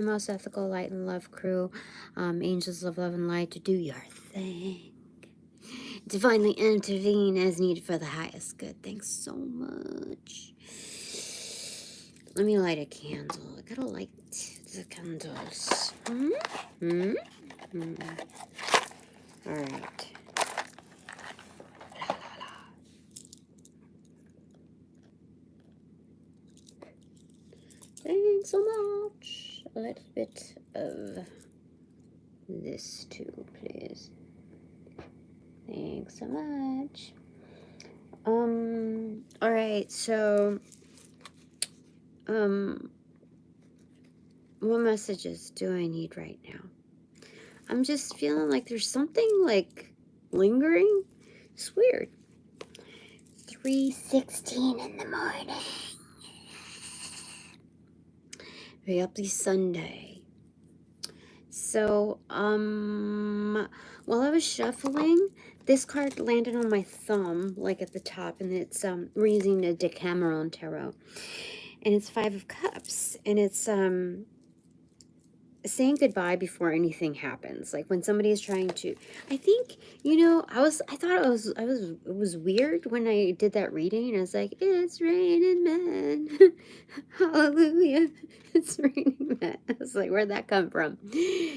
Most ethical light and love crew, angels of love and light, to do your thing. Divinely intervene as needed for the highest good. Thanks so much. Let me light a candle. I gotta light the candles. All right. Thanks so much. A little bit of this too, please. Thanks so much. All right, so, what messages do I need right now? I'm just feeling like there's something like lingering. It's weird. 3:16 in the morning. Very uppy Sunday. So, while I was shuffling, this card landed on my thumb, like at the top, and it's we're using the Decameron Tarot, and it's 5 of Cups, and it's saying goodbye before anything happens. Like when somebody is trying to, I think, you know, I thought it was weird when I did that reading. I was like, it's raining men. Hallelujah. It's raining men. I was like, where'd that come from?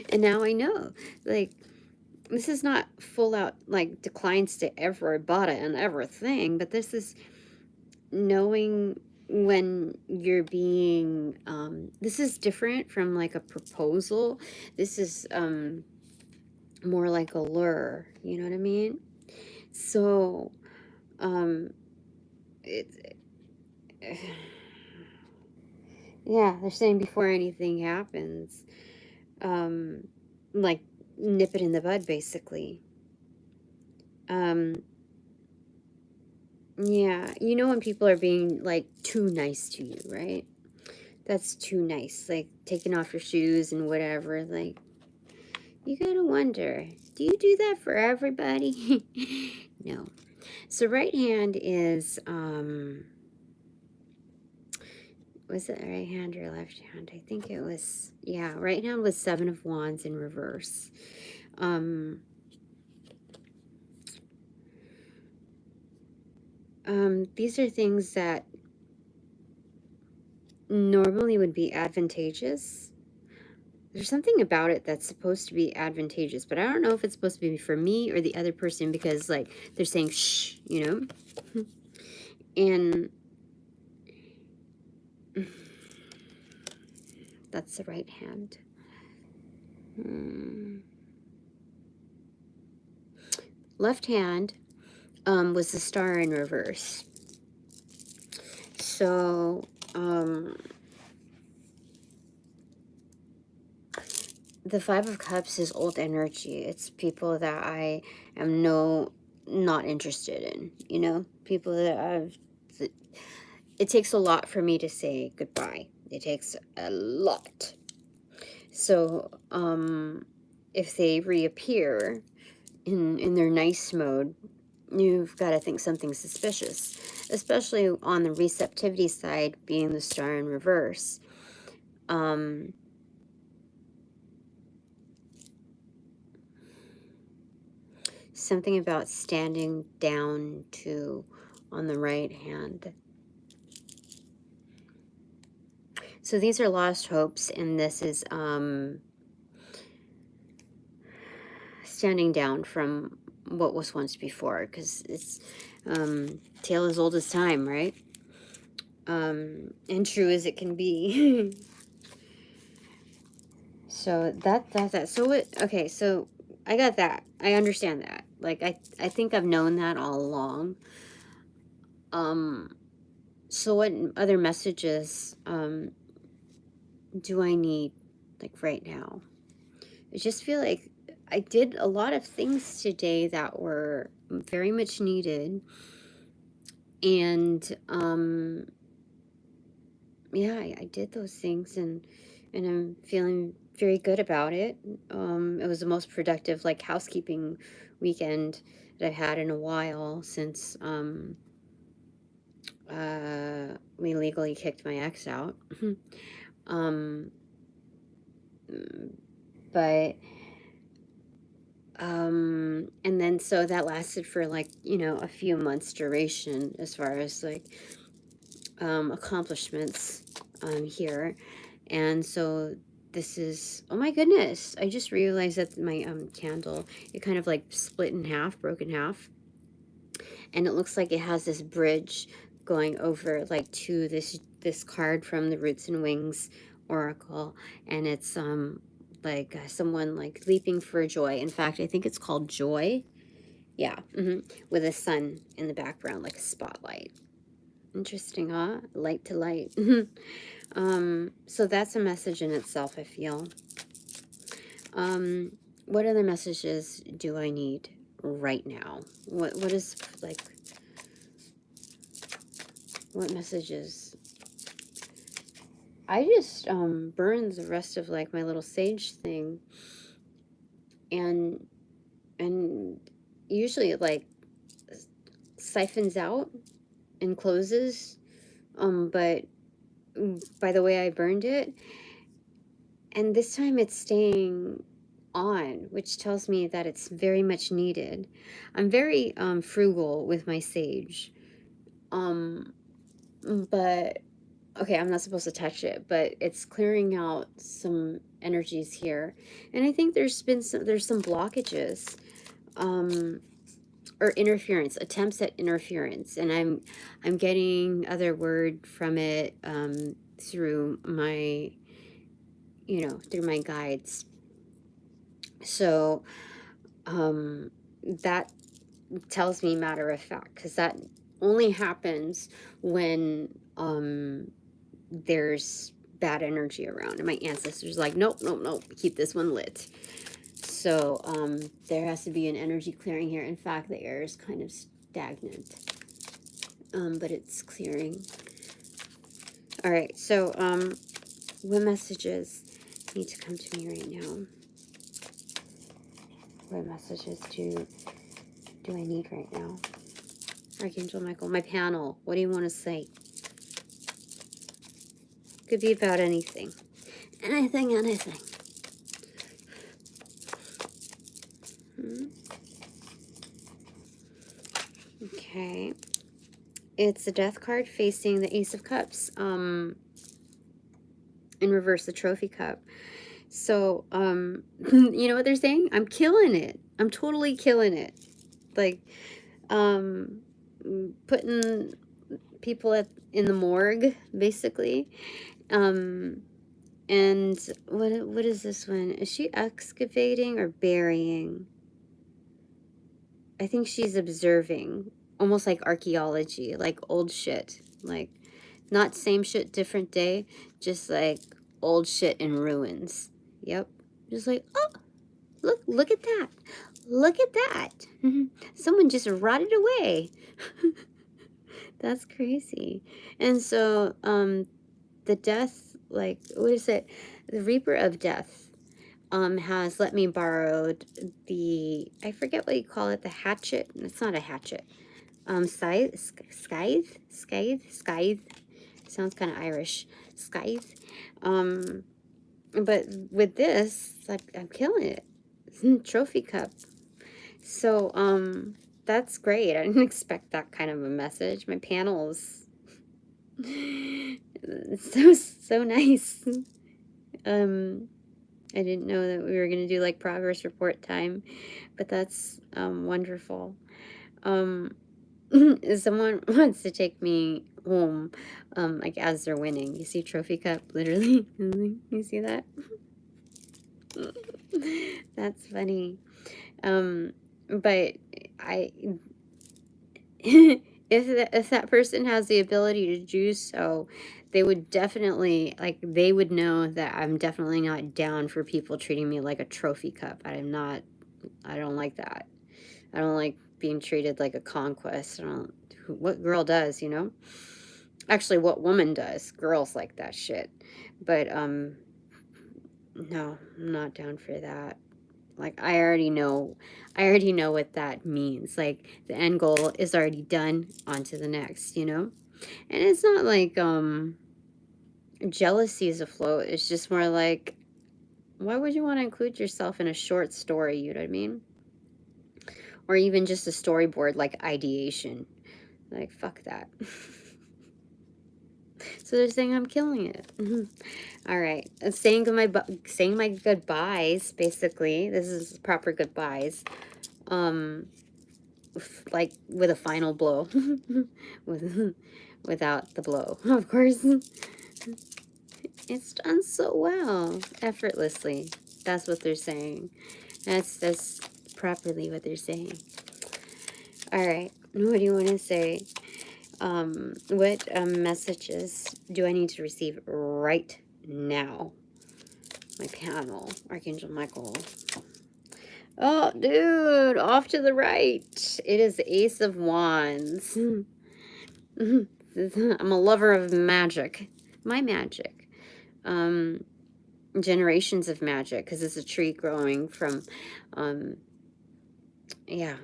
And now I know, like, this is not full out like declines to everybody and everything, but this is knowing when you're being this is different from like a proposal. This is more like a lure, you know what I mean? So it yeah, they're saying before anything happens, like nip it in the bud, basically. Yeah, you know when people are being like too nice to you, right? That's too nice, like taking off your shoes and whatever. Like, you gotta wonder, do you do that for everybody? No. So right hand is was it right hand or left hand? I think it was, yeah, right hand was 7 of Wands in reverse. These are things that normally would be advantageous. There's something about it that's supposed to be advantageous, but I don't know if it's supposed to be for me or the other person, because like they're saying shh, you know? And that's the right hand. Left hand was the star in reverse. So the 5 of Cups is old energy. It's people that I am not interested in, you know? People that it takes a lot for me to say goodbye. It takes a lot. So if they reappear in their nice mode, you've got to think something suspicious, especially on the receptivity side, being the star in reverse. Something about standing down too on the right hand. So these are lost hopes, and this is standing down from what was once before, because it's tale as old as time, right? And true as it can be. So that. So what? Okay, so I got that. I understand that. Like I think I've known that all along. So what other messages do I need, like right now? I just feel like I did a lot of things today that were very much needed, and yeah, I did those things, and I'm feeling very good about it. It was the most productive like housekeeping weekend that I've had in a while since we legally kicked my ex out. but and then so that lasted for like, you know, a few months duration as far as like accomplishments here. And so this is, oh my goodness, I just realized that my candle, it kind of like split in half, broke in half, and it looks like it has this bridge going over like to this card from the Roots and Wings Oracle, and it's like someone like leaping for joy. In fact, I think it's called Joy. Yeah, with a sun in the background, like a spotlight. Interesting, huh? Light to light. So that's a message in itself, I feel. What other messages do I need right now? What is like, what messages? I just burned the rest of like my little sage thing, and usually it like siphons out and closes, but by the way I burned it, and this time it's staying on, which tells me that it's very much needed. I'm very frugal with my sage, but okay, I'm not supposed to touch it, but it's clearing out some energies here, and I think there's some blockages, or interference, attempts at interference, and I'm getting other word from it through my, you know, through my guides. So that tells me matter of fact, because that only happens when there's bad energy around, and my ancestors like, nope, nope, nope, keep this one lit. So there has to be an energy clearing here. In fact, the air is kind of stagnant, but it's clearing. All right, so what messages need to come to me right now? What messages do I need right now? Archangel Michael, my panel, what do you want to say? Could be about anything. Anything. Okay. It's the Death card facing the Ace of Cups. In reverse, the Trophy Cup. So, you know what they're saying? I'm killing it. I'm totally killing it. Like, putting people in the morgue, basically. And what is this one? Is she excavating or burying? I think she's observing, almost like archaeology, like old shit, like not same shit, different day, just like old shit in ruins. Yep, just like, oh, look at that, look at that. Someone just rotted away. That's crazy. And so the death, like, what is it? The Reaper of Death has let me borrow the, I forget what you call it, the hatchet. It's not a hatchet. Scythe. Sounds kind of Irish. Scythe. But with this, like, I'm killing it. Trophy cup. So, that's great. I didn't expect that kind of a message. My panel's so nice. I didn't know that we were going to do like progress report time, but that's wonderful. Someone wants to take me home, like as they're winning. You see Trophy Cup, literally. You see that? That's funny. But if that person has the ability to do so, they would definitely, like, they would know that I'm definitely not down for people treating me like a trophy cup. I don't like that. I don't like being treated like a conquest. What girl does, you know? Actually, what woman does? Girls like that shit. But, no, I'm not down for that. Like, I already know what that means. Like, the end goal is already done, on to the next, you know? And it's not like, jealousy is afloat. It's just more like Why would you want to include yourself in a short story, you know what I mean? Or even just a storyboard like ideation. Like, fuck that. So they're saying I'm killing it. All right. Saying my goodbyes, basically. This is proper goodbyes. Like with a final blow. Without the blow, of course. It's done so well. Effortlessly. That's what they're saying. That's properly what they're saying. All right. What do you want to say? What messages do I need to receive right now? My panel, Archangel Michael. Oh, dude, off to the right. It is the Ace of Wands. I'm a lover of magic. My magic. Generations of magic, because it's a tree growing from, yeah.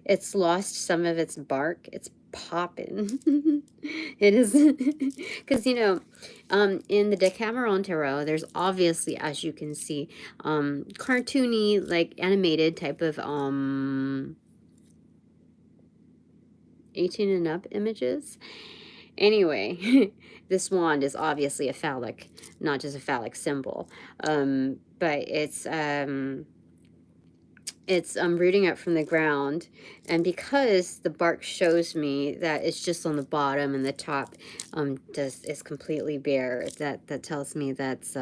It's lost some of its bark. It's popping. It is, because, you know, in the Decameron Tarot, there's obviously, as you can see, cartoony, like, animated type of, 18 and up images. Anyway, this wand is obviously a phallic, not just a phallic symbol. But it's rooting up from the ground, and because the bark shows me that it's just on the bottom and the top is completely bare, that tells me that's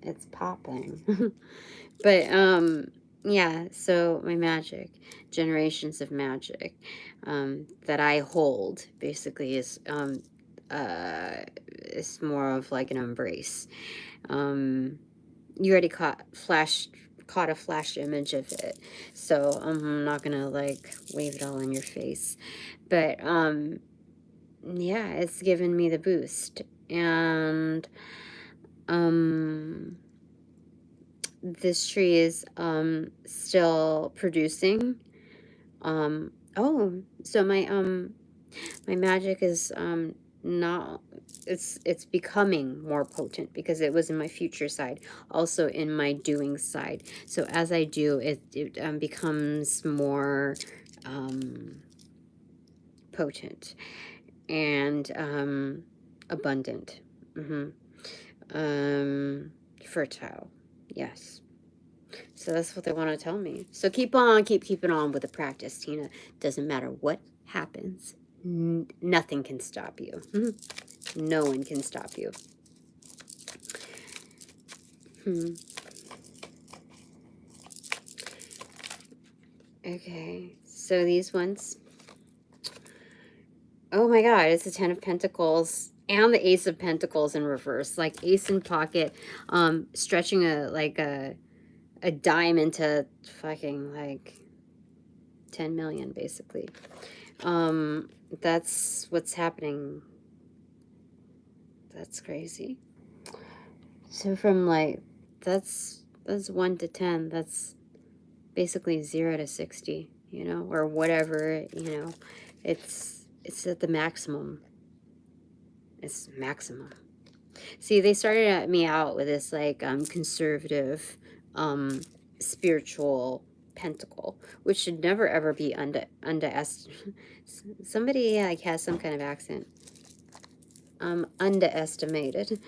it's popping. But yeah, so my magic, generations of magic that I hold, basically is more of like an embrace. You already caught a flash image of it, so I'm not gonna like wave it all in your face, but yeah, it's given me the boost. And this tree is still producing. Oh, so my magic is not, it's becoming more potent, because it was in my future side, also in my doing side. So as I do, it becomes more potent and abundant. Fertile. Yes. So that's what they want to tell me. So keep keeping on with the practice, Tina. Doesn't matter what happens. Nothing can stop you. No one can stop you. Okay, so these ones. Oh my God, it's the 10 of Pentacles and the Ace of Pentacles in reverse. Like ace in pocket, stretching a dime into fucking like 10 million, basically. That's what's happening. That's crazy. So from like, that's 1 to 10. That's basically 0 to 60, you know, or whatever, you know. It's at the maximum. It's maximum. See, they started me out with this like conservative, spiritual pentacle, which should never ever be underestimated. Somebody like has some kind of accent. Underestimated.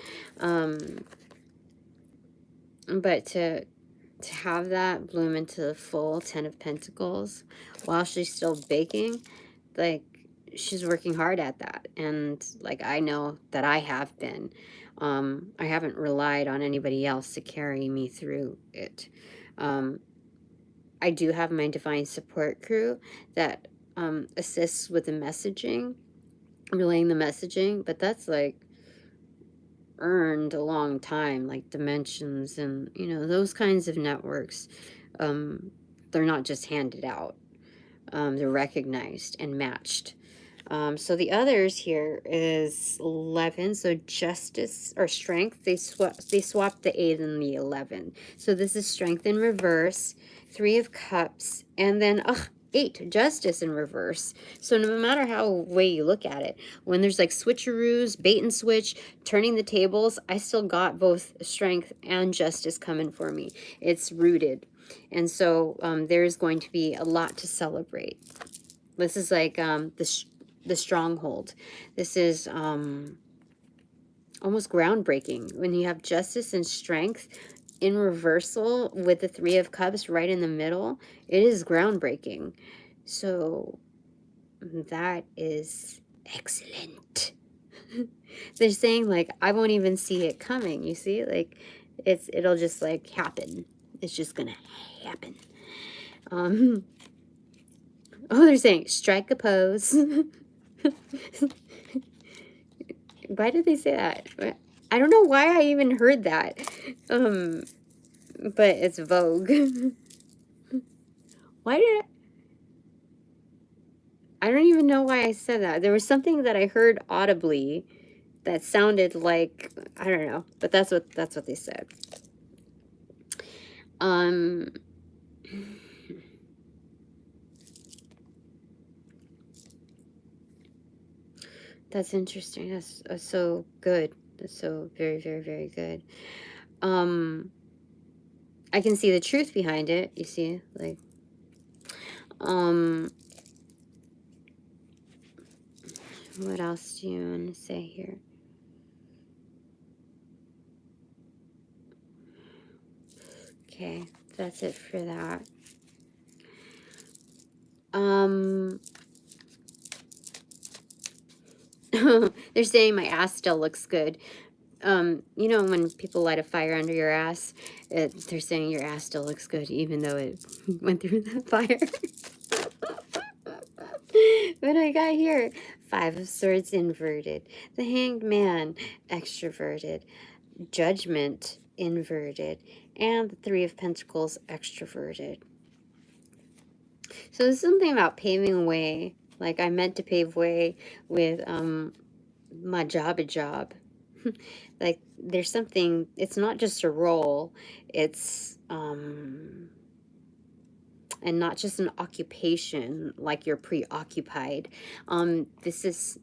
But to have that bloom into the full 10 of Pentacles while she's still baking, like, she's working hard at that. And like, I know that I have been. I haven't relied on anybody else to carry me through it. I do have my divine support crew that assists with the messaging, relaying the messaging, but that's like earned a long time, like dimensions and, you know, those kinds of networks. They're not just handed out. They're recognized and matched. So the others here is 11. So justice or strength, they swapped the 8 and the 11. So this is strength in reverse, 3 of cups, and then 8, justice in reverse. So no matter how way you look at it, when there's like switcheroos, bait and switch, turning the tables, I still got both strength and justice coming for me. It's rooted. And so there's going to be a lot to celebrate. This is like the stronghold. This is almost groundbreaking. When you have justice and strength in reversal with the 3 of Cups right in the middle, it is groundbreaking. So that is excellent. They're saying like, I won't even see it coming. You see, like it'll just like happen. It's just gonna happen. Oh, they're saying strike a pose. Why did they say that? I don't know why I even heard that. But it's Vogue. Why did I don't even know why I said that. There was something that I heard audibly that sounded like, I don't know, but that's what they said. That's interesting. That's so good. That's so very, very, very good. I can see the truth behind it, you see, like, what else do you want to say here? Okay, that's it for that. They're saying my ass still looks good. You know when people light a fire under your ass, they're saying your ass still looks good even though it went through the fire. What I got here, 5 of Swords inverted, the Hanged Man extroverted, Judgment inverted, and the 3 of Pentacles extroverted. So there's something about paving way. Like I meant to pave way with my job. Like there's something, it's not just a role, it's and not just an occupation like you're preoccupied. This is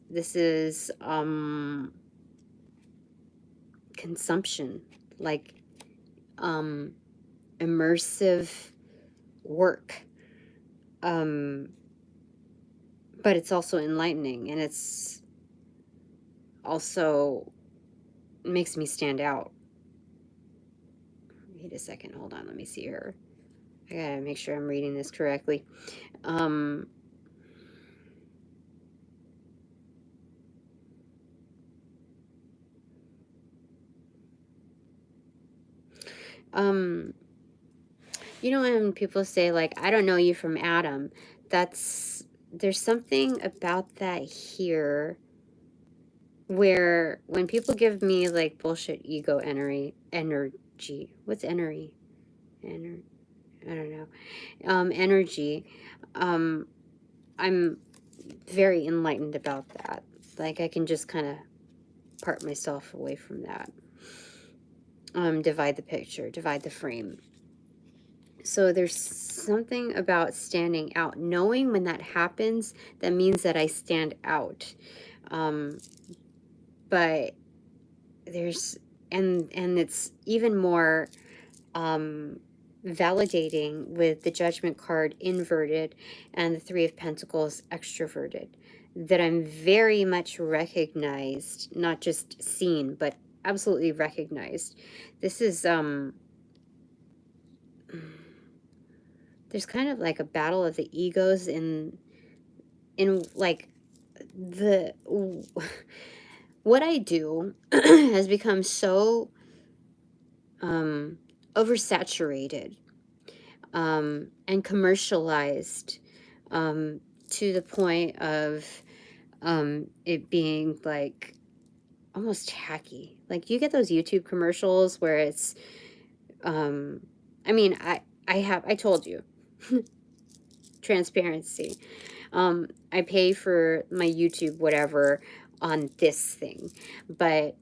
consumption, like immersive work. But it's also enlightening, and it's also makes me stand out. Wait a second, hold on, let me see her. I gotta make sure I'm reading this correctly. You know when people say like, I don't know you from Adam, there's something about that here where when people give me like bullshit ego energy, what's energy? I don't know. Energy. I'm very enlightened about that. Like I can just kind of part myself away from that. Divide the picture, divide the frame. So there's something about standing out. Knowing when that happens, that means that I stand out. But there's, and it's even more validating with the Judgment card inverted and the 3 of Pentacles extroverted, that I'm very much recognized, not just seen, but absolutely recognized. This is there's kind of like a battle of the egos in like the what I do has become so oversaturated and commercialized to the point of it being like almost tacky. Like you get those YouTube commercials where it's I mean, I told you transparency. I pay for my YouTube whatever on this thing, but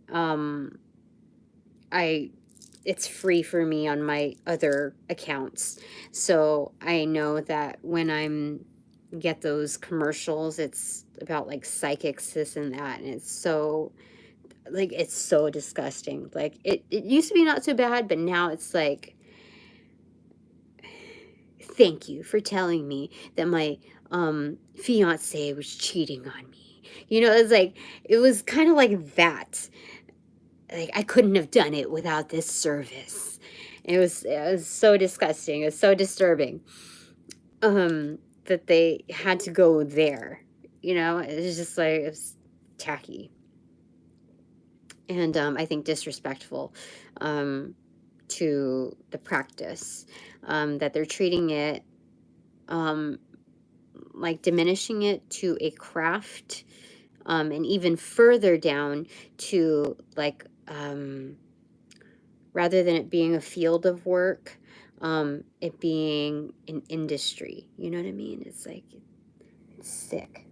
it's free for me on my other accounts. So I know that when I'm get those commercials. It's about like psychics, this and that, and it's so like it's so disgusting. Like it used to be not so bad, but now it's like, thank you for telling me that my fiance was cheating on me. You know, it's like it was kind of like that. Like I couldn't have done it without this service. It was so disgusting. It was so disturbing. That they had to go there. You know, it was just like it was tacky. And I think disrespectful to the practice, that they're treating it like diminishing it to a craft, and even further down to like rather than it being a field of work, it being an industry. You know what I mean? It's like, it's sick.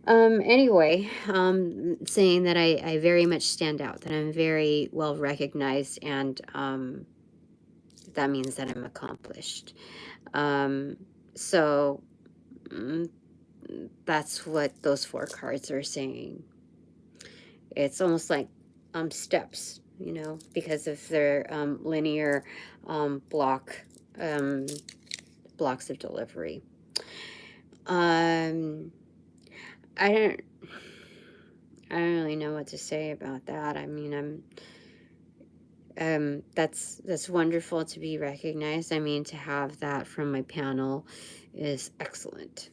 Anyway, saying that I very much stand out, that I'm very well recognized, and that means that I'm accomplished. So that's what those 4 cards are saying. It's almost like steps, you know, because of their linear blocks of delivery. I don't really know what to say about that. I mean, that's wonderful to be recognized. I mean, to have that from my panel is excellent.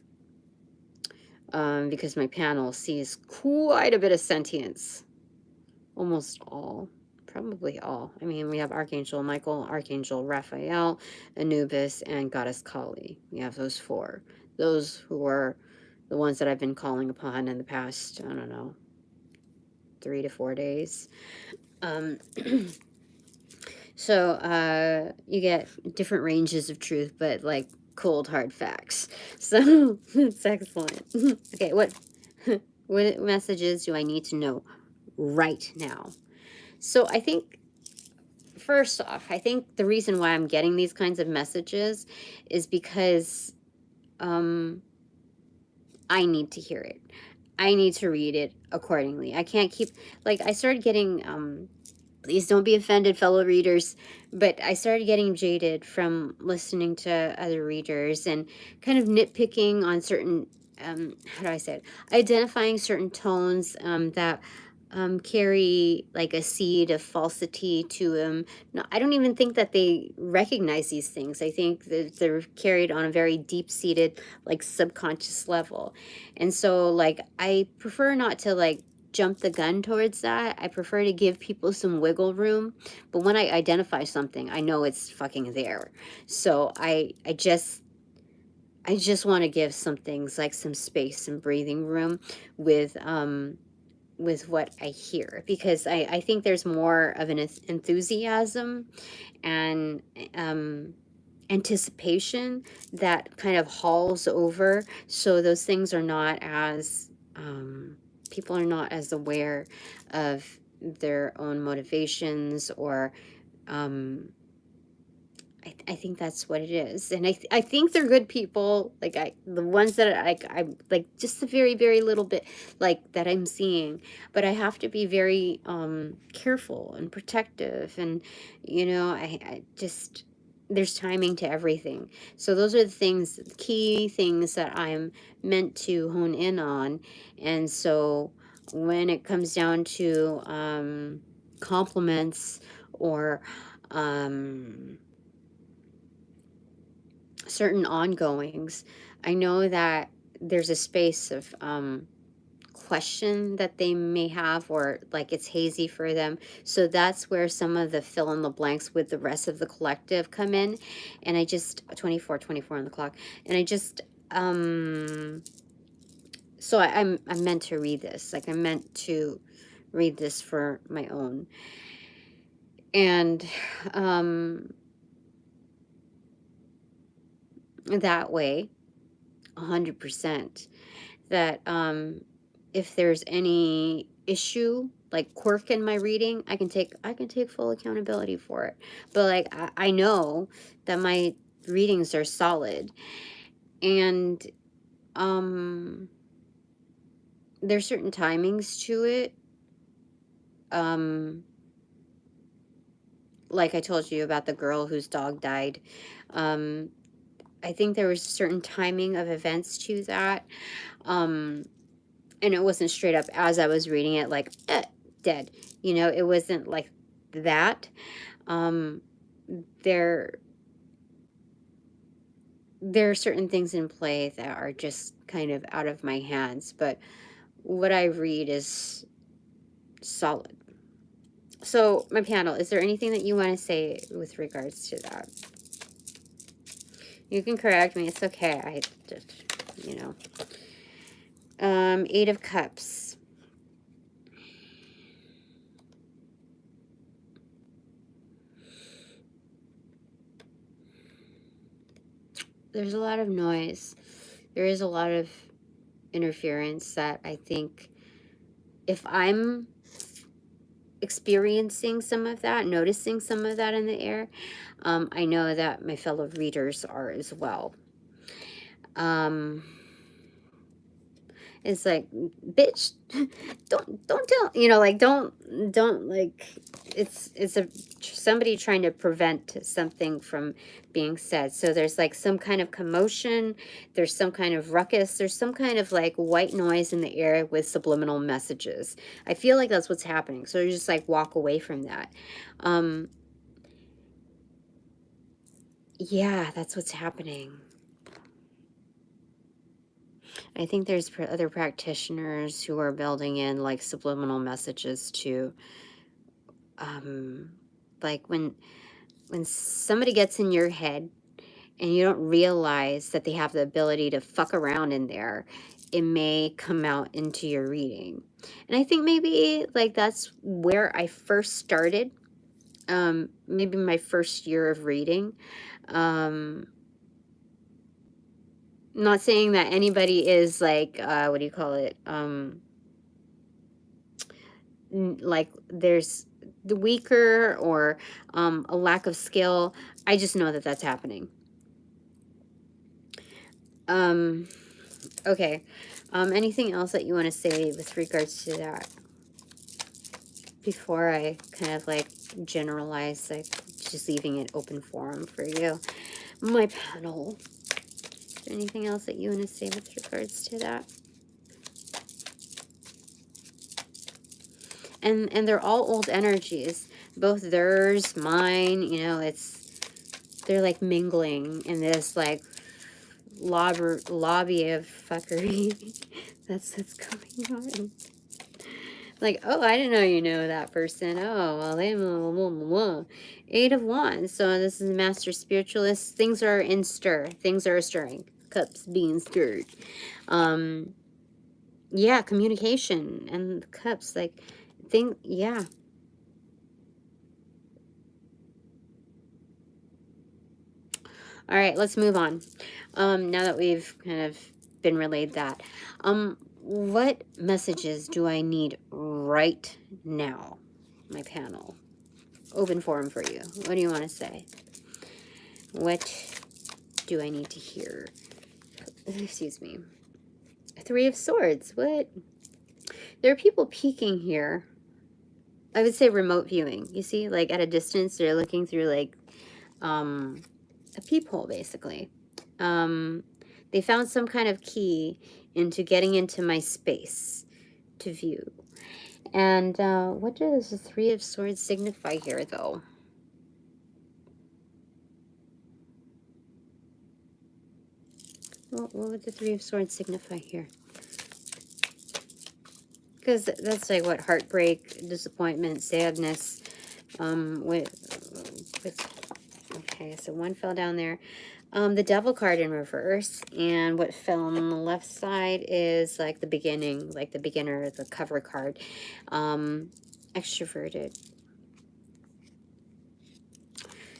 Because my panel sees quite a bit of sentience. Almost all. Probably all. I mean, we have Archangel Michael, Archangel Raphael, Anubis, and Goddess Kali. We have those 4. Those who are the ones that I've been calling upon in the past, I don't know, 3 to 4 days. So you get different ranges of truth, but like cold hard facts. So it's excellent. Okay, what messages do I need to know right now? So I think, first off, I think the reason why I'm getting these kinds of messages is because I need to hear it. I need to read it accordingly. I can't keep, like, I started getting, please don't be offended, fellow readers, but I started getting jaded from listening to other readers and kind of nitpicking on certain, how do I say it, identifying certain tones that carry like a seed of falsity to them. No, I don't even think that they recognize these things. I think that they're carried on a very deep-seated, like, subconscious level. And so, like, I prefer not to, like, jump the gun towards that. I prefer to give people some wiggle room. But when I identify something, I know it's fucking there. So I just want to give some things like some space and breathing room with what I hear, because I think there's more of an enthusiasm and anticipation that kind of hauls over. So those things are not as, people are not as aware of their own motivations, or I think that's what it is. And I think they're good people. Like the ones that I like, just the very, very little bit like that I'm seeing, but I have to be very careful and protective. And, you know, I just, there's timing to everything. So those are the things, key things that I'm meant to hone in on. And so when it comes down to compliments or certain ongoings, I know that there's a space of question that they may have, or like it's hazy for them. So that's where some of the fill in the blanks with the rest of the collective come in. And I just, 24 on the clock. And I just, so I'm meant to read this. Like, I'm meant to read this for my own. And that way, 100%, that if there's any issue, like quirk in my reading, I can take full accountability for it. But like I know that my readings are solid, And there's certain timings to it. Like I told you about the girl whose dog died. I think there was a certain timing of events to that. And it wasn't straight up as I was reading it, like, dead. You know, it wasn't like that. There are certain things in play that are just kind of out of my hands, but what I read is solid. So, my panel, is there anything that you want to say with regards to that? You can correct me. It's okay. I just, you know. Eight of Cups. There's a lot of noise. There is a lot of interference that I think if I'm experiencing some of that, noticing some of that in the air, I know that my fellow readers are as well. It's like, bitch, don't tell, you know, like, don't like, it's somebody trying to prevent something from being said. So there's like some kind of commotion, there's some kind of ruckus, there's some kind of like white noise in the air with subliminal messages. I feel like that's what's happening. So you just like walk away from that. Yeah, that's what's happening. I think there's other practitioners who are building in like subliminal messages to, like when somebody gets in your head and you don't realize that they have the ability to fuck around in there, it may come out into your reading. And I think maybe like that's where I first started, maybe my first year of reading. Not saying that anybody is like, what do you call it? Like there's the weaker or a lack of skill. I just know that that's happening. Okay. Anything else that you want to say with regards to that? Before I kind of like generalize, like just leaving it open forum for you. My panel. Is there anything else that you want to say with regards to that? And they're all old energies, both theirs, mine, you know, they're like mingling in this like lobby of fuckery. That's what's going on. Like, oh, I didn't know you know that person. Oh, well, they blah, blah, blah, blah. Eight of Wands. So this is the Master Spiritualist. Things are in stir. Things are stirring. Cups being stirred. Yeah, communication and cups. Like, yeah. All right, let's move on. Now that we've kind of been relayed that. What messages do I need right now? My panel. Open forum for you. What do you want to say? What do I need to hear? Excuse me. Three of Swords. What? There are people peeking here. I would say remote viewing. You see, like at a distance, they're looking through like a peephole, basically. They found some kind of key into getting into my space to view. And what does the Three of Swords signify here, though? What would the Three of Swords signify here? Because that's like what, heartbreak, disappointment, sadness. Okay, so one fell down there. The Devil card in reverse, and what fell on the left side is like the beginning, like the beginner, the cover card. Extroverted.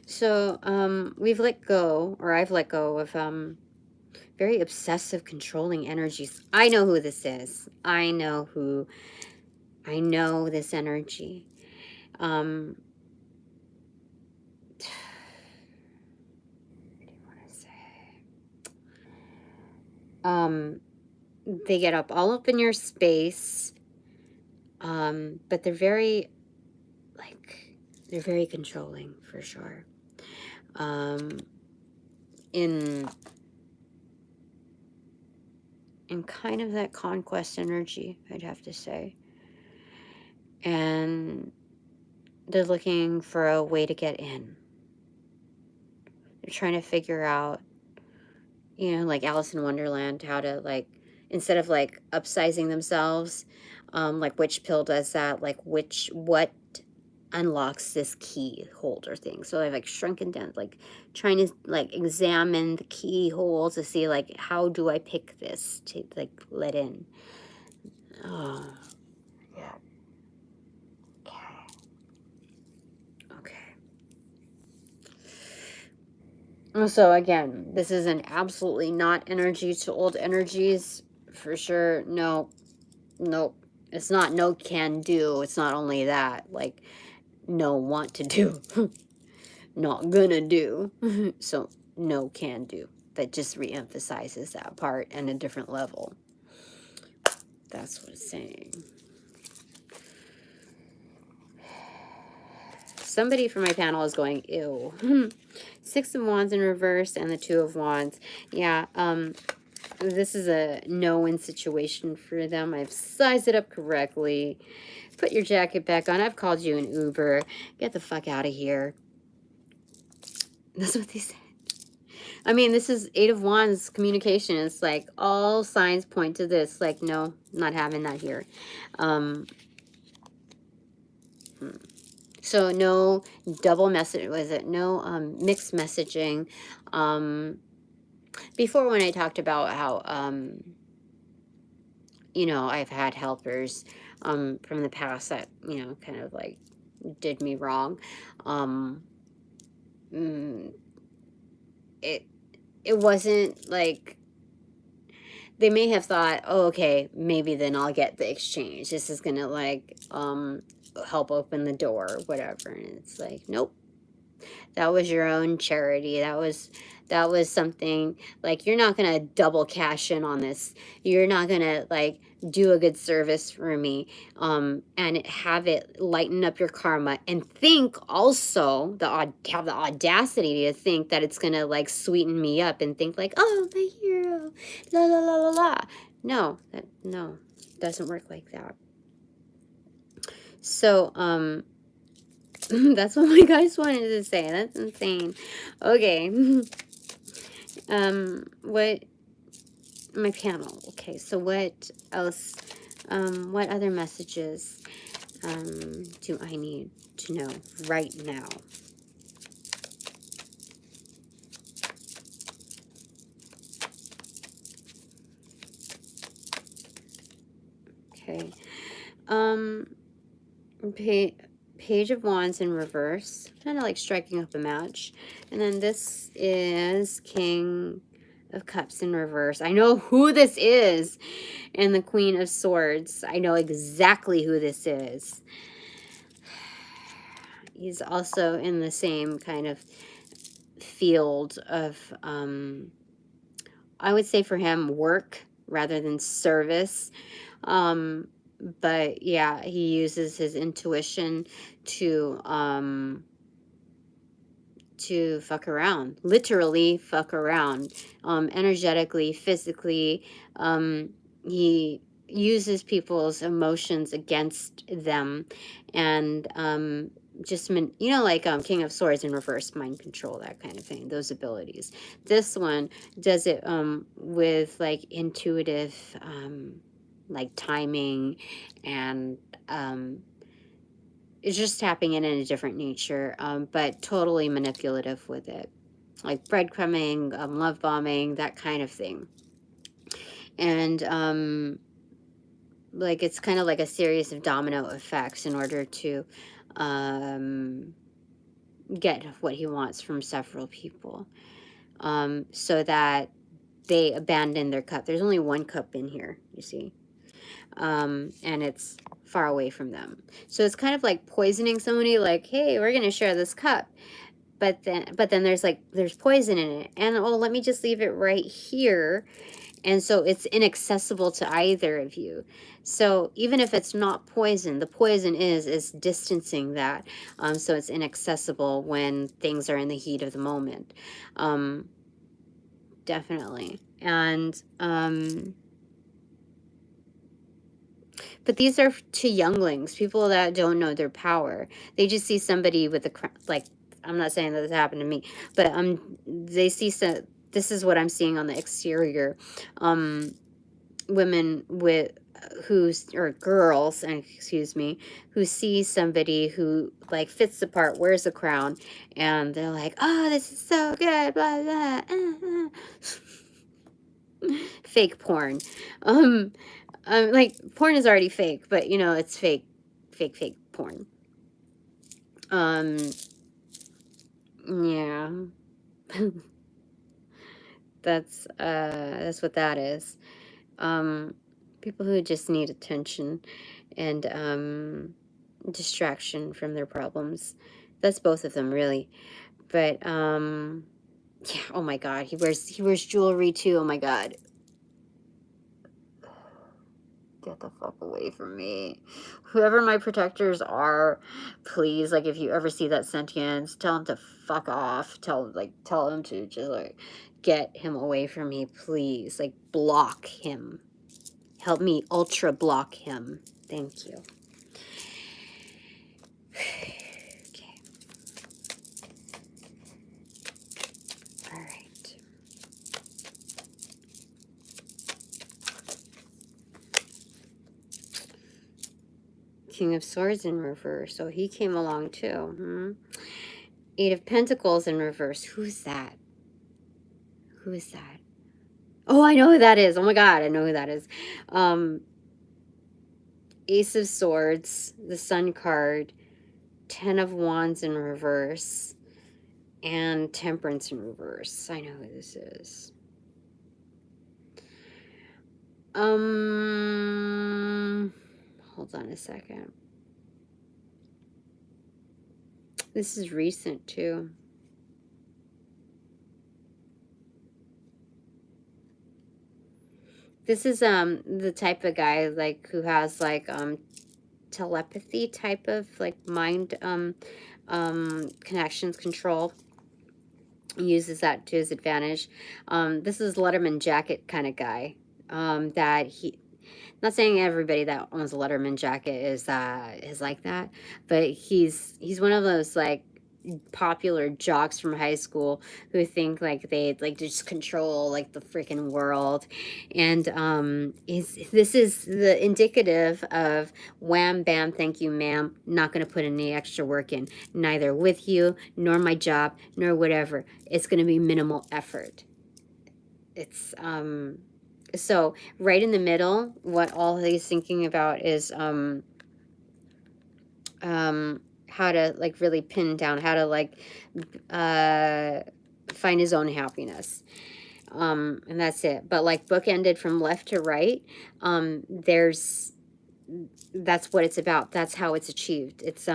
So we've let go, or I've let go of very obsessive, controlling energies. I know who this is. I know this energy. What do you want to say? They get all up in your space, but they're very, like, they're very controlling, for sure. In kind of that conquest energy, I'd have to say. And they're looking for a way to get in. They're trying to figure out, you know, like Alice in Wonderland, how to, like, instead of, like, upsizing themselves, like, which pill does that, like, what unlocks this key holder thing. So I've, like, shrunken down, like, trying to, like, examine the keyhole to see, like, how do I pick this to, like, let in. Oh, yeah. Okay. So again, this is an absolutely not energy to old energies, for sure. No, nope. It's not no can do. It's not only that, like, no want to do. Not gonna do. So no can do. That just reemphasizes that part and a different level. That's what it's saying. Somebody from my panel is going, ew. 6 of Wands in reverse and the 2 of Wands. Yeah, this is a no-win situation for them. I've sized it up correctly. Put your jacket back on. I've called you an Uber. Get the fuck out of here. That's what they said. I mean, this is 8 of Wands communication. It's like all signs point to this. Like, no, not having that here. So no double message, was it? No mixed messaging. Before, when I talked about how, you know, I've had helpers from the past that, you know, kind of like did me wrong. It wasn't like, they may have thought, oh, okay, maybe then I'll get the exchange. This is gonna, like, help open the door or whatever. And it's like, nope. That was your own charity. That was something, like, you're not gonna double cash in on this. You're not gonna, like, do a good service for me, and have it lighten up your karma, and think also have the audacity to think that it's gonna, like, sweeten me up and think like, oh, my hero, la la la la la. No, no, doesn't work like that. So that's what my guys wanted to say. That's insane. Okay. What, my panel. Okay, so what else, what other messages do I need to know right now? Okay. Page of Wands in reverse, kind of like striking up a match. And then this is King of Cups in reverse. I know who this is. And the Queen of Swords. I know exactly who this is. He's also in the same kind of field of, I would say for him, work rather than service. But yeah, he uses his intuition to fuck around, literally fuck around, energetically, physically. He uses people's emotions against them, and just, you know, like King of Swords in reverse, mind control, that kind of thing, those abilities. This one does it with, like, intuitive, like, timing, and it's just tapping in a different nature, but totally manipulative with it, like breadcrumbing, love bombing, that kind of thing. And like, it's kind of like a series of domino effects in order to get what he wants from several people, so that they abandon their cup. There's only one cup in here, you see, and it's far away from them. So it's kind of like poisoning somebody, like, hey, we're gonna share this cup, but then there's poison in it, and oh, let me just leave it right here, And so it's inaccessible to either of you. So even if it's not poison, the poison is distancing that. So it's inaccessible when things are in the heat of the moment. Definitely. And but these are to younglings, people that don't know their power. They just see somebody with a like, I'm not saying that this happened to me, but they see this is what I'm seeing on the exterior. Women with or girls, and excuse me, who see somebody who like fits the part, wears a crown, and they're like, oh, this is so good, blah blah. Fake porn. Like porn is already fake, but you know it's fake porn. Yeah. That's what that is. People who just need attention and distraction from their problems. That's both of them, really. But yeah, oh my god, he wears jewelry too. Oh my god. Get the fuck away from me. Whoever my protectors are, please, like, if you ever see that sentience, tell him to fuck off. Tell him to just, like, get him away from me, please. Like, block him. Help me ultra block him. Thank you. Okay. All right. King of Swords in reverse. So he came along too. Eight of Pentacles in reverse. Who's that? Who is that? Oh, I know who that is. Oh my god, I know who that is. Ace of Swords, the Sun card, 10 of Wands in reverse, and Temperance in reverse. I know who this is. Hold on a second. This is recent too. This is the type of guy like who has like telepathy type of like mind connections, control. He uses that to his advantage. This is Letterman jacket kind of guy. That he, not saying everybody that owns a Letterman jacket is like that, but he's one of those like popular jocks from high school who think like they like just control like the freaking world. And this is the indicative of wham bam thank you ma'am, not going to put any extra work in, neither with you nor my job nor whatever. It's going to be minimal effort. It's so right in the middle, what all he's thinking about is how to like really pin down, how to like find his own happiness. And that's it. But like bookended from left to right, that's what it's about. That's how it's achieved. It's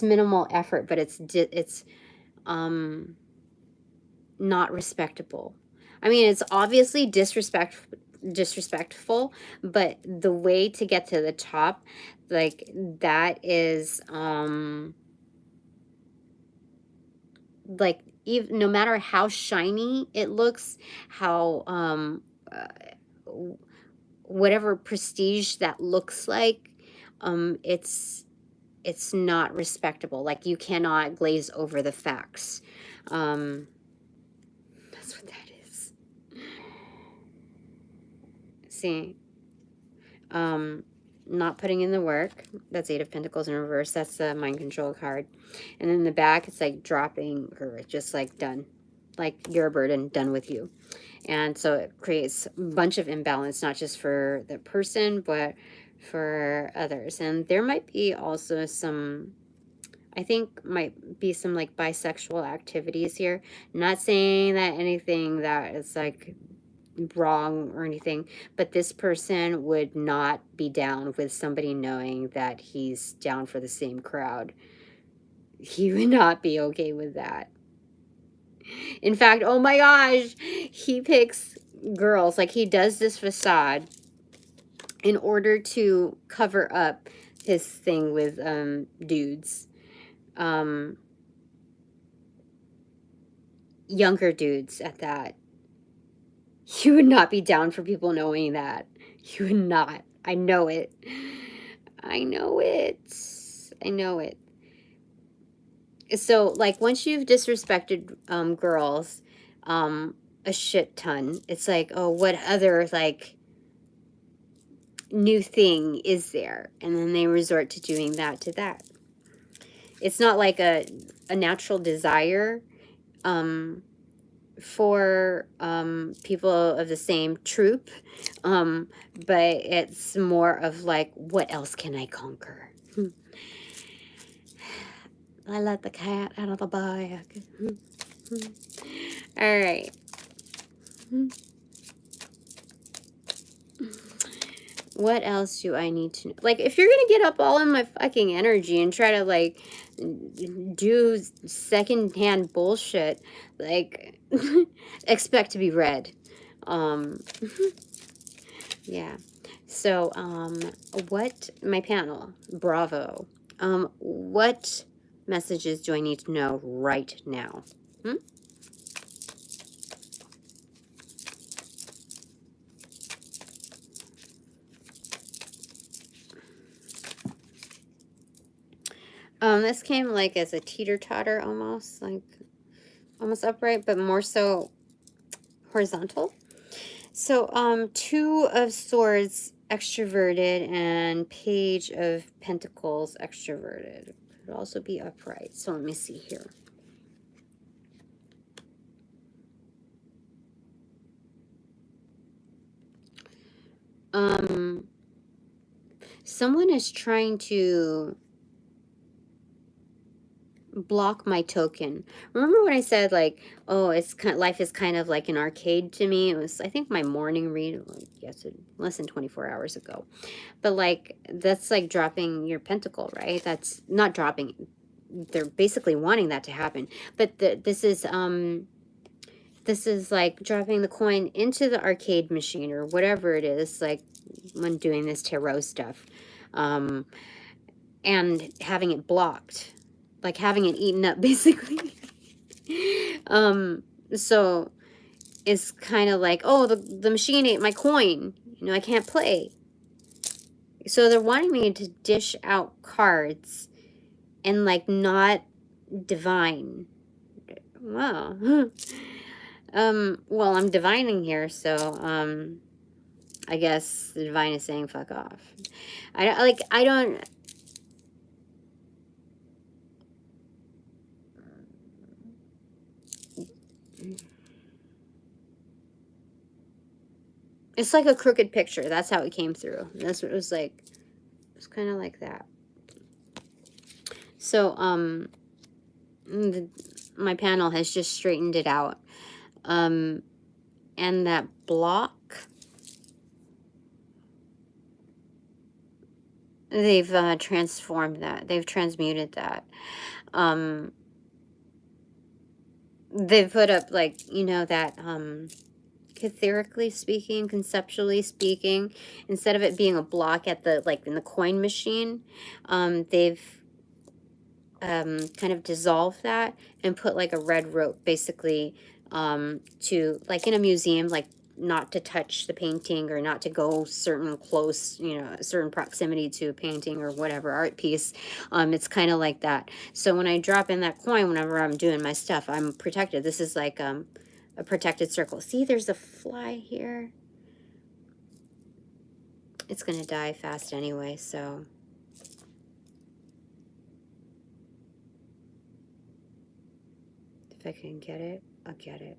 minimal effort, but it's not respectable. I mean, it's obviously disrespectful, but the way to get to the top, like that is like even no matter how shiny it looks, how whatever prestige that looks like, it's not respectable. Like you cannot glaze over the facts. That's what that is. See, not putting in the work. That's Eight of Pentacles in reverse. That's the mind control card. And then the back, it's like dropping her, just like done. Like you're a burden, done with you. And so it creates a bunch of imbalance, not just for the person, but for others. And there might be also some, I think might be some like bisexual activities here. Not saying that anything that is like wrong or anything, but this person would not be down with somebody knowing that he's down for the same crowd. He would not be okay with that. In fact, oh my gosh, he picks girls. Like, he does this facade in order to cover up his thing with dudes. Younger dudes at that. You would not be down for people knowing that. You would not. I know it. I know it. I know it. So, like, once you've disrespected girls a shit ton, it's like, oh, what other, like, new thing is there? And then they resort to doing that to that. It's not like a natural desire for people of the same troop, but it's more of like, what else can I conquer? I let the cat out of the bag. All right. What else do I need to know? Like, if you're gonna get up all in my fucking energy and try to, like, do secondhand bullshit, like, expect to be read. Yeah. So, what, my panel, bravo. What messages do I need to know right now? This came like as a teeter-totter almost, like almost upright, but more so horizontal. So, Two of Swords extroverted and Page of Pentacles extroverted. Could also be upright. So let me see here. Someone is trying to block my token. Remember when I said, like, oh, it's kind of, life is kind of like an arcade to me? It was, I think, my morning read, like, less than 24 hours ago. But, like, that's like dropping your pentacle, right? That's not dropping. They're basically wanting that to happen. But this is like dropping the coin into the arcade machine or whatever it is, like when doing this tarot stuff, and having it blocked, like having it eaten up, basically. So it's kind of like, oh, the machine ate my coin. You know, I can't play. So they're wanting me to dish out cards and, like, not divine. Wow. Well, I'm divining here, so, I guess the divine is saying fuck off. I don't... It's like a crooked picture. That's how it came through. That's what it was like. It was kind of like that. So, my panel has just straightened it out. And that block, they've transformed that. They've transmuted that. They've put up, like, you know, that etherically speaking, conceptually speaking, instead of it being a block at the, like, in the coin machine, they've kind of dissolved that and put, like, a red rope, basically, to, like, in a museum, like, not to touch the painting or not to go certain close, you know, certain proximity to a painting or whatever art piece. It's kind of like that. So when I drop in that coin, whenever I'm doing my stuff, I'm protected. This is like a protected circle. See, there's a fly here. It's gonna die fast anyway, so. If I can get it, I'll get it.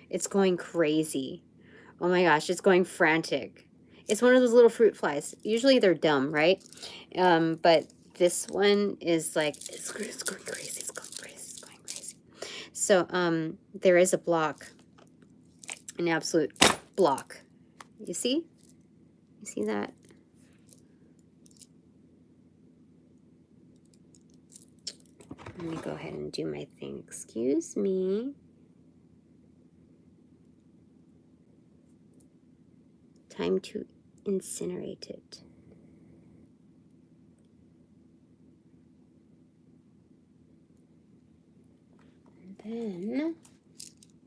It's going crazy. Oh my gosh, it's going frantic. It's one of those little fruit flies. Usually they're dumb, right? But this one is like, it's going crazy, it's going crazy, it's going crazy. So, there is a block, an absolute block. You see? You see that? Let me go ahead and do my thing. Excuse me. Time to incinerate it. And then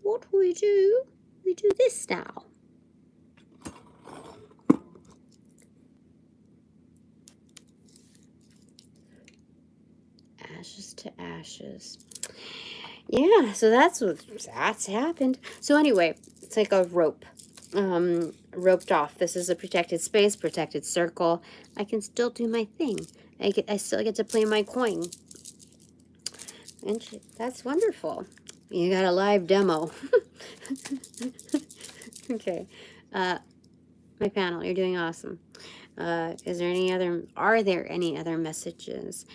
what we do this now. Ashes to ashes. Yeah, so that's happened. So anyway, it's like a rope. Roped off. This is a protected space, protected circle. I can still do my thing. I still get to play my coin. And that's wonderful. You got a live demo. Okay. My panel, you're doing awesome. Are there any other messages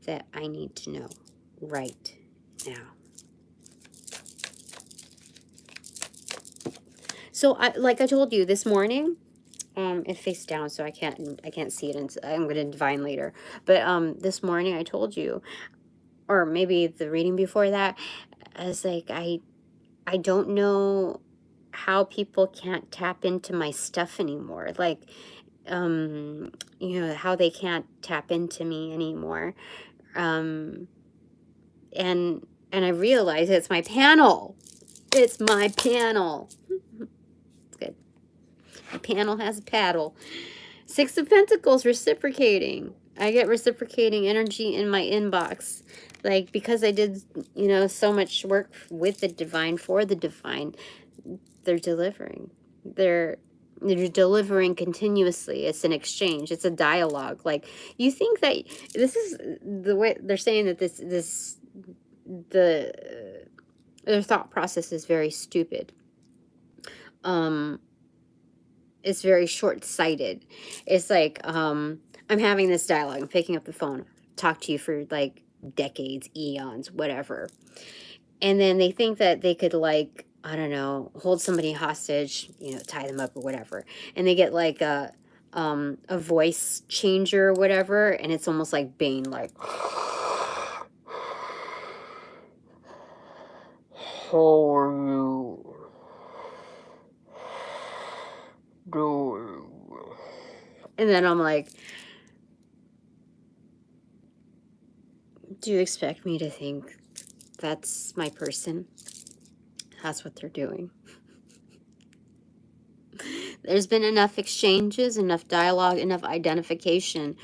that I need to know right now? So like I told you this morning, it faced down, so I can't see it, and I'm gonna divine later. But this morning I told you, or maybe the reading before that, I was like, I don't know how people can't tap into my stuff anymore. Like, you know, how they can't tap into me anymore. And I realize it's my panel. It's my panel. It's good. My panel has a paddle. Six of Pentacles, reciprocating. I get reciprocating energy in my inbox. Like, because I did, you know, so much work with the divine, for the divine, they're delivering. They're delivering continuously. It's an exchange. It's a dialogue. Like, you think that this is the way they're saying that their thought process is very stupid. It's very short-sighted. It's like, I'm having this dialogue. I'm picking up the phone, talk to you for like decades, eons, whatever. And then they think that they could, like, I don't know, hold somebody hostage, you know, tie them up or whatever. And they get like a voice changer or whatever. And it's almost like Bane, like, how are you doing? And then I'm like, do you expect me to think that's my person? That's what they're doing. There's been enough exchanges, enough dialogue, enough identification.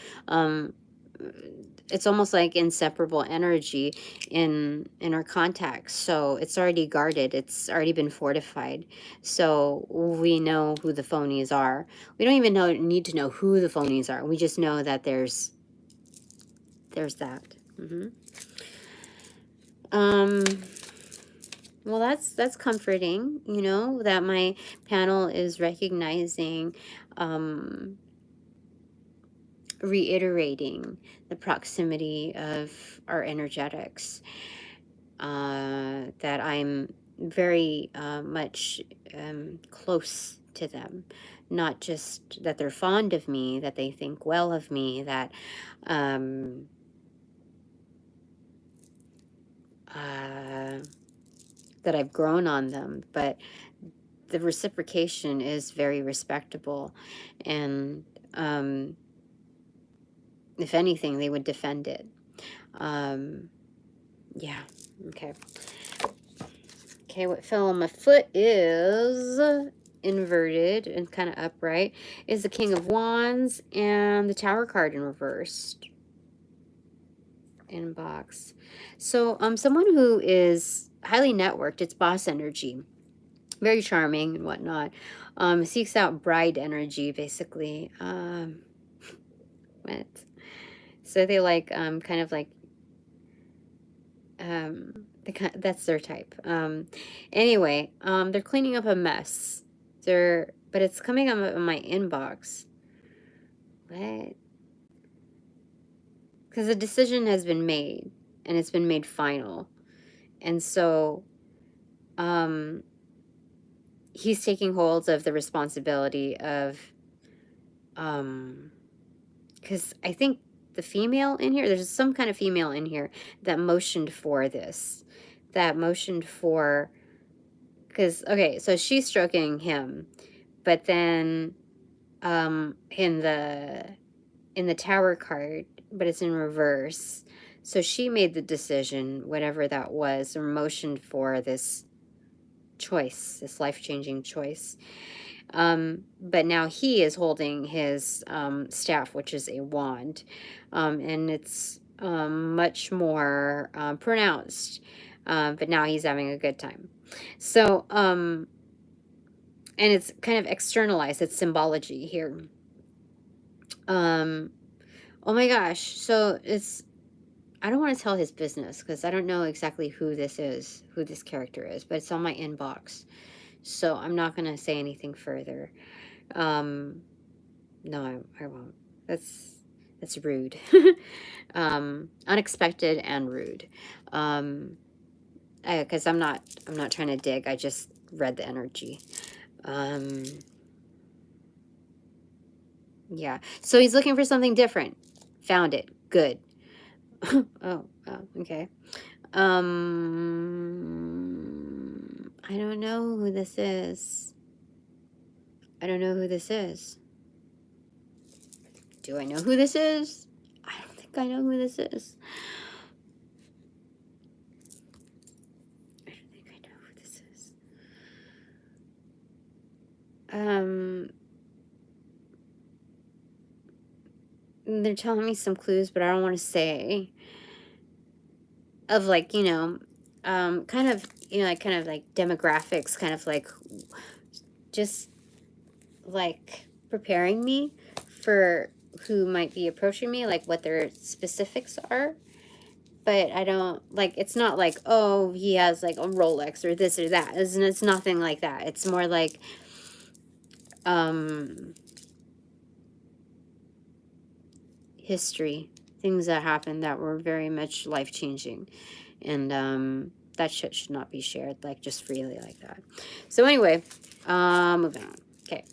It's almost like inseparable energy in our contacts. So it's already guarded. It's already been fortified. So we know who the phonies are. We don't even need to know who the phonies are. We just know that there's that. Well, that's comforting, you know, that my panel is recognizing, reiterating the proximity of our energetics, that I'm very much close to them. Not just that they're fond of me, that they think well of me, that that I've grown on them, but the reciprocation is very respectable, and if anything, they would defend it. Yeah, okay. Okay, what fell on my foot is inverted and kind of upright, is the King of Wands and the Tower card in reversed. Inbox. So someone who is highly networked, it's boss energy, very charming and whatnot, seeks out bride energy, basically. What? So they like kind of like that's their type. Anyway, they're cleaning up a mess. But it's coming up in my inbox. What? Because the decision has been made, and it's been made final. And so he's taking hold of the responsibility of, because I think the female in here. There's some kind of female in here that motioned for this. That motioned for, because, okay, so she's stroking him, but then in the Tower card, but it's in reverse. So she made the decision, whatever that was, or motioned for this choice, this life-changing choice. But now he is holding his staff, which is a wand, and it's much more pronounced, but now he's having a good time. So, and it's kind of externalized, it's symbology here. Oh my gosh, so it's, I don't want to tell his business because I don't know exactly who this is, who this character is, but it's on my inbox. So I'm not going to say anything further. No, I won't. That's rude. Unexpected and rude. Because I'm not trying to dig. I just read the energy. Yeah. So he's looking for something different. Found it. Good. Oh, okay. I don't know who this is. I don't know who this is. Do I know who this is? I don't think I know who this is. I don't think I know who this is. They're telling me some clues, but I don't want to say. Of like, you know, kind of, you know, like kind of like demographics, kind of like just like preparing me for who might be approaching me, like what their specifics are. But I don't, like, it's not like, oh, he has like a Rolex or this or that. It's nothing like that. It's more like, history, things that happened that were very much life-changing. And that shit should not be shared, like, just freely like that. So anyway, moving on. Okay.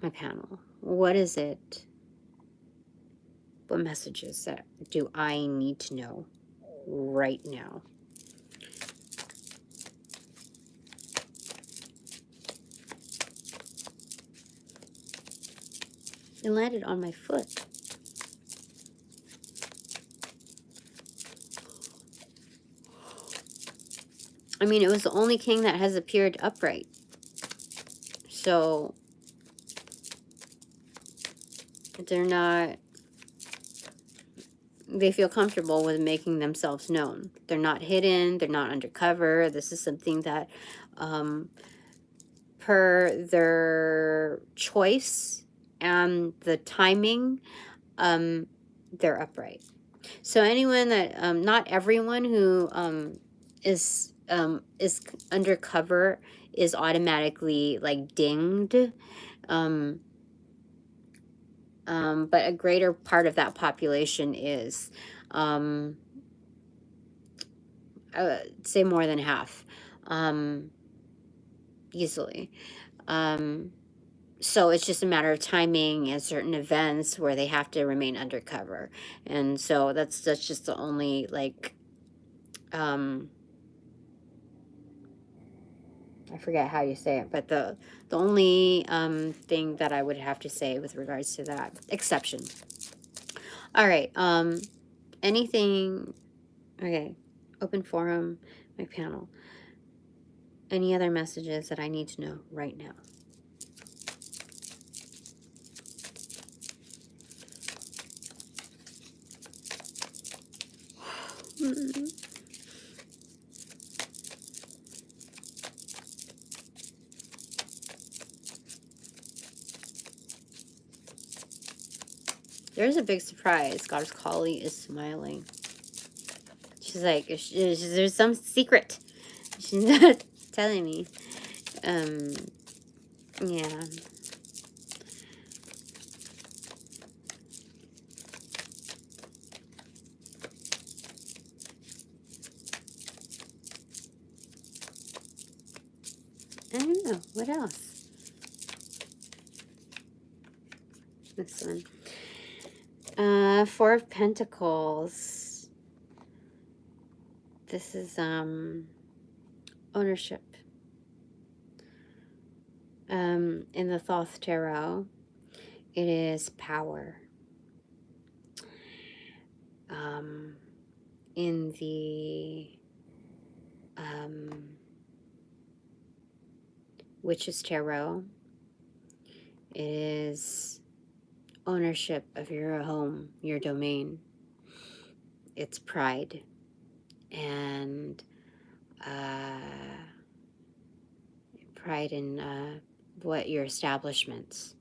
My panel. What is it? What messages that do I need to know right now? It landed on my foot. I mean, it was the only king that has appeared upright. So they're not, they feel comfortable with making themselves known. They're not hidden. They're not undercover. This is something that, per their choice and the timing, they're upright. So anyone that, not everyone who is undercover is automatically like dinged. But a greater part of that population is, I would say more than half, easily. So it's just a matter of timing and certain events where they have to remain undercover. And so that's just the only, like, I forget how you say it, but the only thing that I would have to say with regards to that exception. All right. Anything? Okay. Open forum, my panel. Any other messages that I need to know right now? There's a big surprise. Goddess Kali is smiling. She's like, there's some secret. She's not telling me. Yeah. I don't know. What else? This one. Four of Pentacles. This is ownership. In the Thoth Tarot, it is power. In the Witch's Tarot, it is ownership of your home, your domain. It's pride and pride in what your establishments.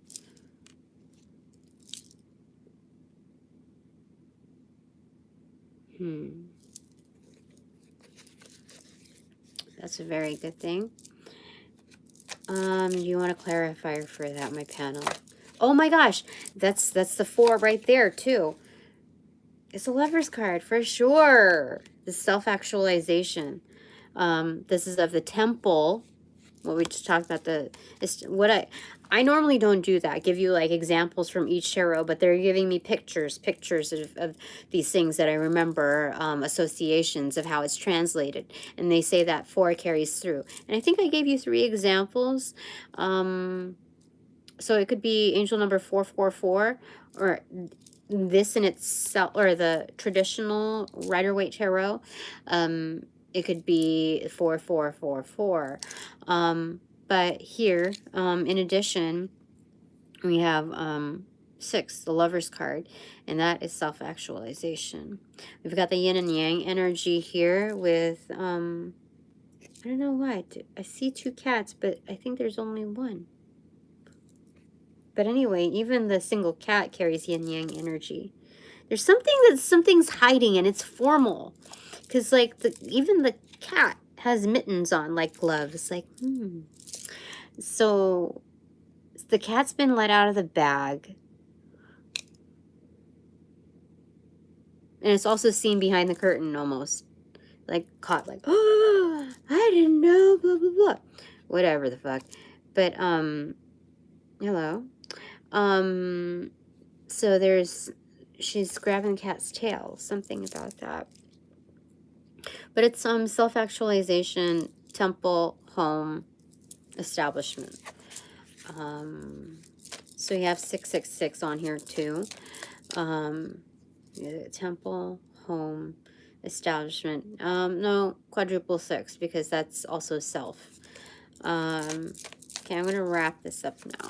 That's a very good thing. You want to clarify for that, my panel? Oh my gosh, that's the 4 right there too. It's a Lover's card for sure. The self-actualization. This is of the Temple. What we just talked about, I normally don't do that, give you like examples from each tarot, but they're giving me pictures of these things that I remember, associations of how it's translated, and they say that 4 carries through. And I think I gave you 3 examples. So it could be angel number 444, or this in itself, or the traditional Rider-Waite Tarot. It could be 4444. But here, in addition, we have 6, the Lover's card, and that is self-actualization. We've got the yin and yang energy here with, I don't know why, I see 2 cats, but I think there's only 1. But anyway, even the single cat carries yin yang energy. There's something's hiding, and it's formal. Because, like, even the cat has mittens on, like gloves. Like, So, the cat's been let out of the bag. And it's also seen behind the curtain, almost. Like, caught, like, oh, I didn't know, blah, blah, blah. Whatever the fuck. But, hello. So she's grabbing the cat's tail. Something about that. But it's self-actualization, temple, home, establishment. So you have 666 on here too. Temple, home, establishment. No, quadruple 6, because that's also self. Okay, I'm gonna wrap this up now.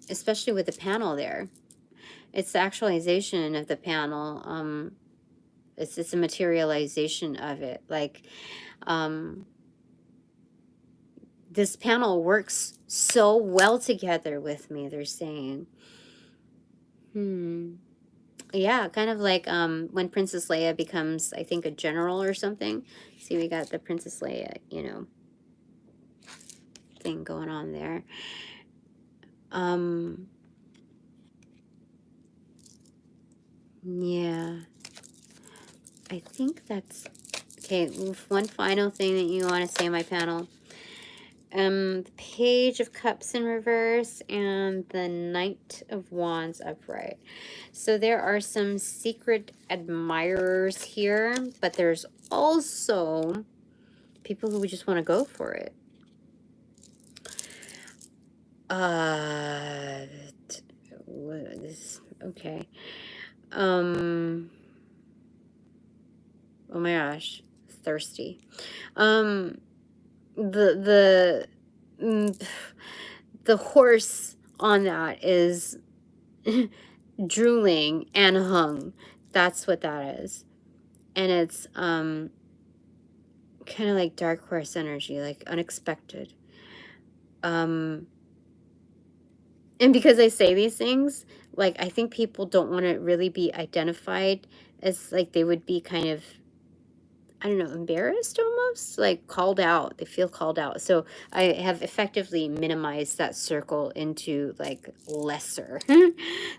Especially with the panel there. It's the actualization of the panel. It's a materialization of it. Like, this panel works so well together with me, they're saying. Yeah, kind of like when Princess Leia becomes, I think, a general or something. See, we got the Princess Leia, you know, thing going on there. Yeah, I think that's okay. One final thing that you want to say, my panel. The Page of Cups in reverse and the Knight of Wands upright. So there are some secret admirers here, but there's also people who just want to go for it. Okay. Oh my gosh, thirsty. The horse on that is drooling and hung. That's what that is. And it's kind of like dark horse energy, like unexpected. And because I say these things, like, I think people don't want to really be identified as, like, they would be kind of, I don't know, embarrassed almost, like called out. They feel called out. So I have effectively minimized that circle into like lesser.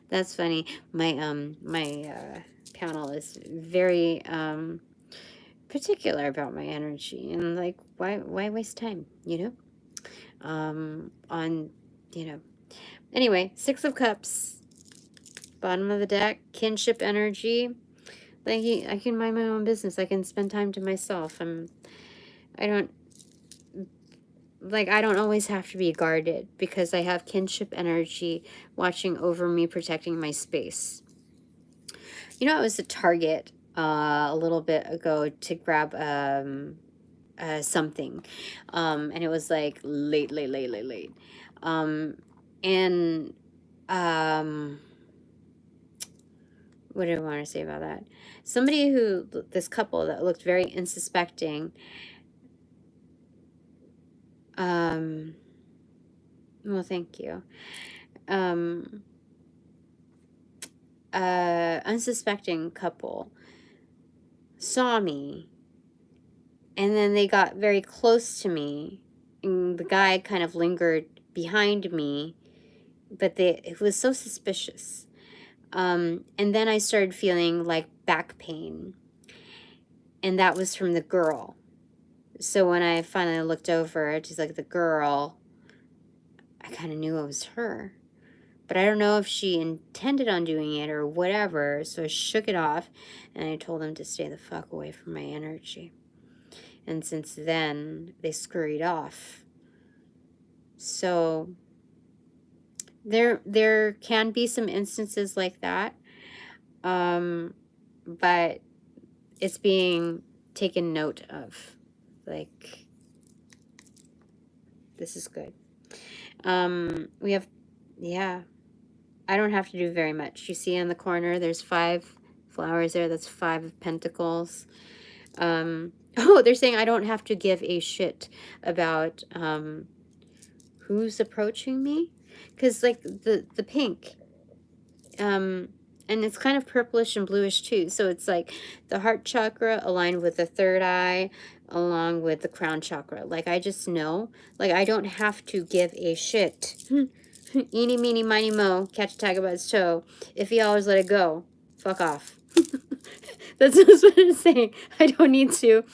That's funny. My panel is very particular about my energy, and like, why waste time, you know, on, you know, Anyway, Six of Cups. Bottom of the deck. Kinship energy. Like, I can mind my own business. I can spend time to myself. I don't always have to be guarded because I have kinship energy watching over me, protecting my space. You know, I was at Target a little bit ago to grab something, and it was like late. And what do I want to say about that? This couple that looked very unsuspecting. Well, thank you. Unsuspecting couple saw me, and then they got very close to me, and the guy kind of lingered behind me, but it was so suspicious. And then I started feeling like back pain, and that was from the girl. So when I finally looked over, just like the girl, I kind of knew it was her. But I don't know if she intended on doing it or whatever, so I shook it off, and I told them to stay the fuck away from my energy. And since then, they scurried off. So there can be some instances like that, but it's being taken note of. Like, this is good. We have, yeah, I don't have to do very much. You see in the corner, there's 5 flowers there. That's 5 of Pentacles. Oh, they're saying I don't have to give a shit about who's approaching me. Because, like, the pink, and it's kind of purplish and bluish too. So it's like the heart chakra aligned with the third eye, along with the crown chakra. Like, I just know. Like, I don't have to give a shit. Eeny, meeny, miny, mo, catch a tiger by its toe. If he always let it go, fuck off. That's just what it's saying. I don't need to.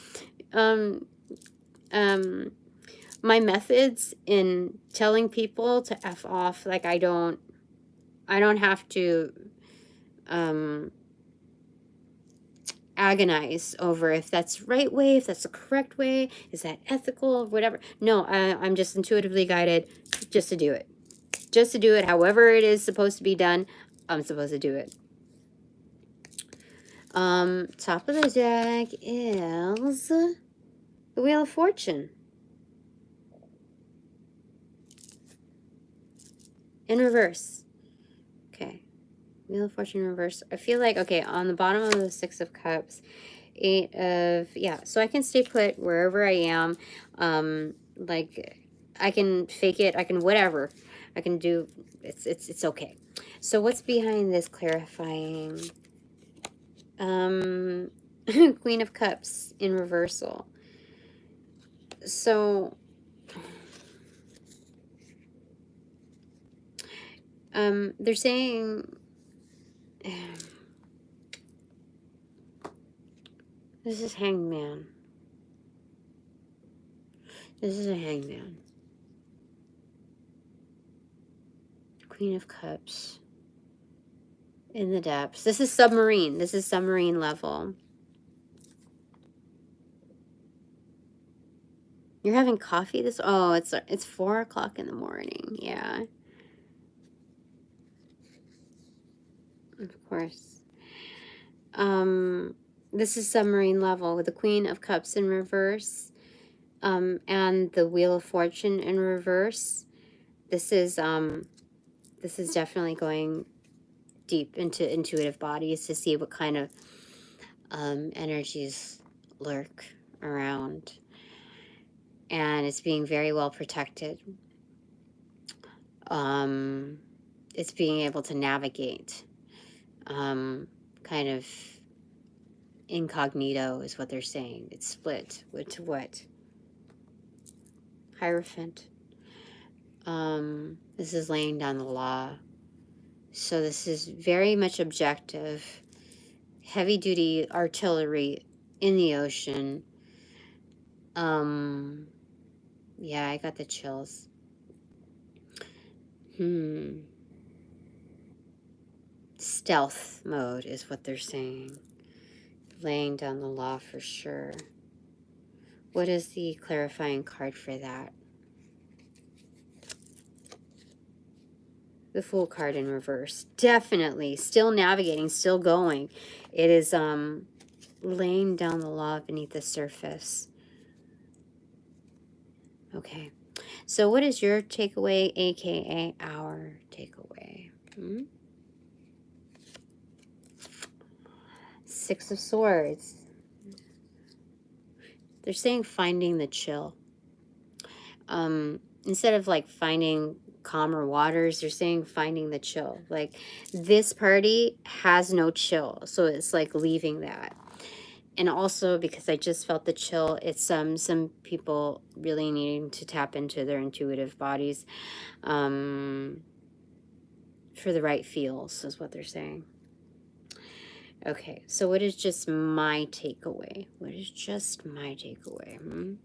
My methods in telling people to F off, like, I don't have to agonize over if that's the right way, if that's the correct way, is that ethical, whatever. No, I'm just intuitively guided just to do it. Just to do it however it is supposed to be done. I'm supposed to do it. Top of the deck is the Wheel of Fortune. In reverse. Okay. Wheel of Fortune in reverse. I feel like, okay, on the bottom of the 6 of Cups, 8 of, yeah, so I can stay put wherever I am. Like, I can fake it. I can whatever. I can do, it's okay. So what's behind this clarifying? Queen of Cups in reversal. So, they're saying, this is Hangman. This is a Hangman. Queen of Cups. In the depths. This is submarine. This is submarine level. You're having coffee this? Oh, it's 4 o'clock in the morning. Yeah. Of course. This is submarine level with the Queen of Cups in reverse, and the Wheel of Fortune in reverse. This is definitely going deep into intuitive bodies to see what kind of energies lurk around. And it's being very well protected. It's being able to navigate, kind of incognito is what they're saying. It's split to what? Hierophant. This is laying down the law. So this is very much objective. Heavy duty artillery in the ocean. Yeah, I got the chills. Stealth mode is what they're saying. Laying down the law for sure. What is the clarifying card for that? The Fool card in reverse. Definitely. Still navigating, still going. It is laying down the law beneath the surface. Okay. So what is your takeaway, aka our takeaway? Six of Swords. They're saying finding the chill. Instead of like finding calmer waters, they're saying finding the chill. Like this party has no chill. So it's like leaving that. And also because I just felt the chill, it's some people really needing to tap into their intuitive bodies for the right feels is what they're saying. Okay, so what is just my takeaway? What is just my takeaway?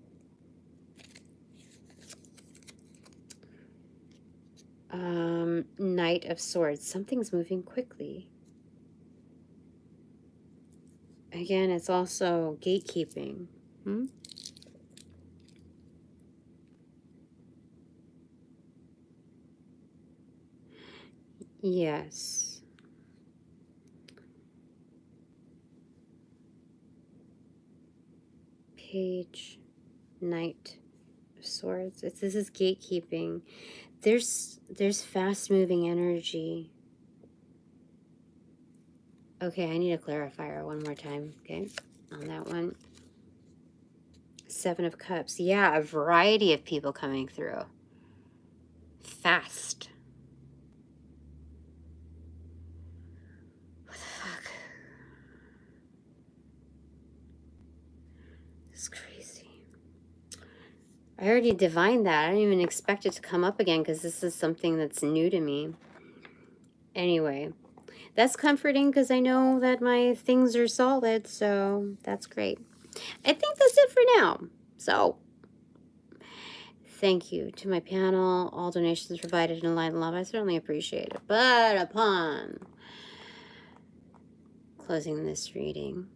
Knight of Swords. Something's moving quickly. Again, it's also gatekeeping. Yes. Page, Knight of Swords. This is gatekeeping. There's fast-moving energy. Okay, I need a clarifier one more time, okay, on that one. Seven of Cups. Yeah, a variety of people coming through. Fast. What the fuck? It's crazy. I already divined that. I didn't even expect it to come up again because this is something that's new to me. Anyway, that's comforting because I know that my things are solid, so that's great. I think that's it for now. So, thank you to my panel. All donations provided in light and love. I certainly appreciate it. But upon closing this reading,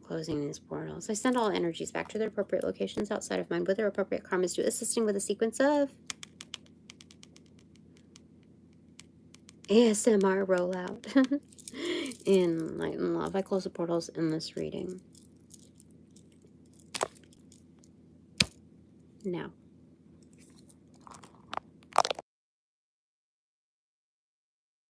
closing these portals, I send all energies back to their appropriate locations outside of mine with their appropriate karmas due, assisting with a sequence of ASMR rollout. In light and love. I close the portals in this reading. Now.